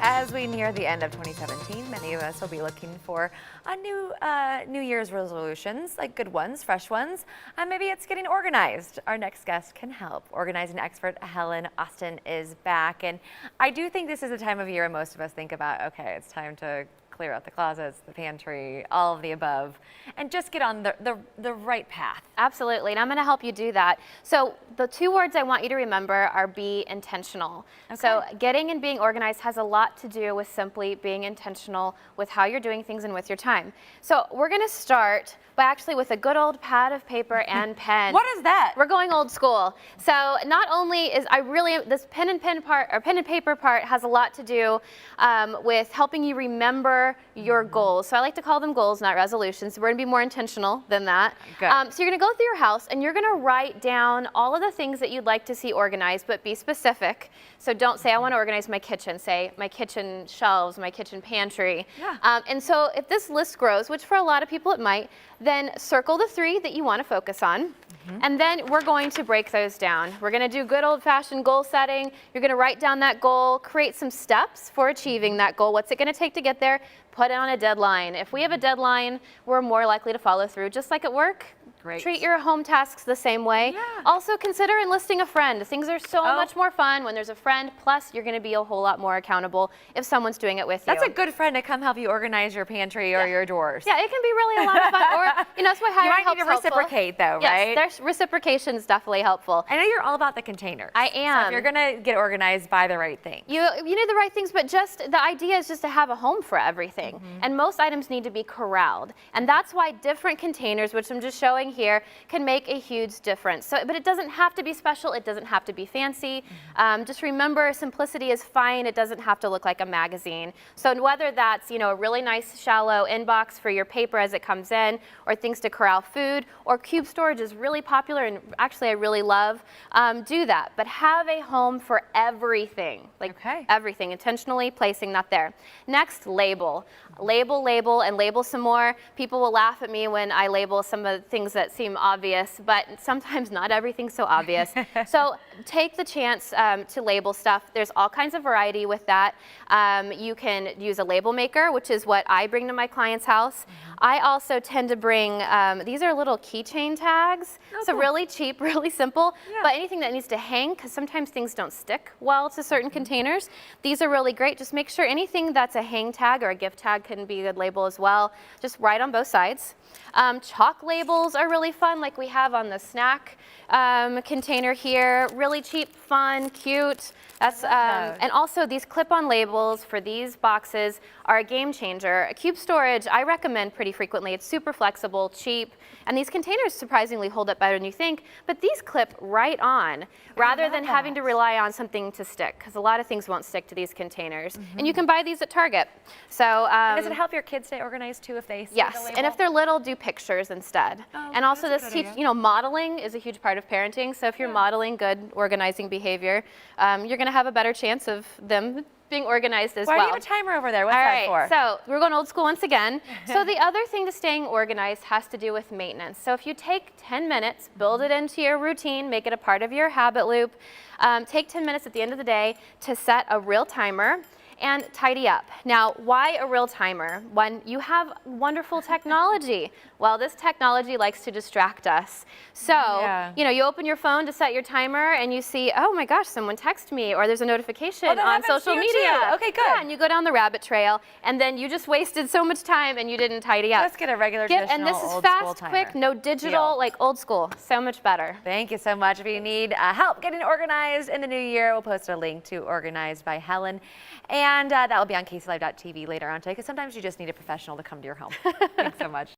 As we near the end of 2017, many of us will be looking for a New Year's resolutions, like good ones, fresh ones, and maybe it's getting organized. Our next guest can help. Organizing expert Helen Austin is back, and I do think this is the time of year when most of us think about, okay, it's time to clear out the closets, the pantry, all of the above, and just get on the right path. Absolutely, and I'm going to help you do that. So the two words I want you to remember are be intentional. Okay. So getting and being organized has a lot to do with simply being intentional with how you're doing things and with your time. So we're going to start actually with a good old pad of paper and pen. What is that? We're going old school. So not only is this pen and paper part has a lot to do with helping you remember your goals. So I like to call them goals, not resolutions. We're going to be more intentional than that. Good. So you're going to go through your house and you're going to write down all of the things that you'd like to see organized, but be specific. So don't say I want to organize my kitchen. Say my kitchen shelves, my kitchen pantry. Yeah. And so if this list grows, which for a lot of people it might, then circle the 3 that you want to focus on. And then we're going to break those down. We're going to do good old-fashioned goal setting. You're going to write down that goal, create some steps for achieving that goal. What's it going to take to get there? Put it on a deadline. If we have a deadline, we're more likely to follow through. Just like at work, Great. Treat your home tasks the same way. Yeah. Also consider enlisting a friend. Things are so much more fun when there's a friend, plus you're going to be a whole lot more accountable if someone's doing it with you. That's a good friend to come help you organize your pantry or your drawers. Yeah, it can be really a lot of fun. Or, that's why hiring helps. You might need to reciprocate though, right? Yes, reciprocation is definitely helpful. I know you're all about the containers. I am. So if you're going to get organized, buy the right thing. You need the right things, but just the idea is just to have a home for everything. And most items need to be corralled. And that's why different containers, which I'm just showing here, can make a huge difference. So, but it doesn't have to be special. It doesn't have to be fancy. Just remember, simplicity is fine. It doesn't have to look like a magazine. So whether that's, a really nice shallow inbox for your paper as it comes in, or things to corral food, or cube storage is really popular and actually I really love, do that. But have a home for everything, everything, intentionally placing that there. Next, label. Label, and label some more. People will laugh at me when I label some of the things that seem obvious, but sometimes not everything's so obvious. So take the chance to label stuff. There's all kinds of variety with that. You can use a label maker, which is what I bring to my client's house. I also tend to bring, these are little keychain tags. So really cheap, really simple, but anything that needs to hang, because sometimes things don't stick well to certain containers. These are really great. Just make sure anything that's a hang tag or a gift tag can be a good label as well. Just write on both sides. Chalk labels are really fun, like we have on the snack container here. Really cheap, fun, cute. That's and also these clip-on labels for these boxes are a game changer. Cube storage I recommend pretty frequently. It's super flexible, cheap, and these containers surprisingly hold up better than you think. But these clip right on, rather than having to rely on something to stick, because a lot of things won't stick to these containers. And you can buy these at Target. So does it help your kids stay organized too if they see yes, the label? and if they're little, do pictures instead. And also this modeling is a huge part of parenting. So if you're modeling good organizing behavior, you're going to have a better chance of them being organized as well. Why do you have a timer over there? What's that for? So we're going old school once again. So the other thing to staying organized has to do with maintenance. So if you take 10 minutes, build it into your routine, make it a part of your habit loop, take 10 minutes at the end of the day to set a real timer and tidy up. Now, why a real timer when you have wonderful technology? Well, this technology likes to distract us. So, you open your phone to set your timer and you see, oh my gosh, someone texted me, or there's a notification on social media. Too. Okay, good. Yeah, and you go down the rabbit trail and then you just wasted so much time and you didn't tidy up. Let's get a regular traditional and this is old fast, school timer. quick, no digital, like old school. So much better. Thank you so much. If you need help getting organized in the new year, we'll post a link to Organized by Helen. And that will be on KCLive.tv later on today, because sometimes you just need a professional to come to your home. Thanks so much.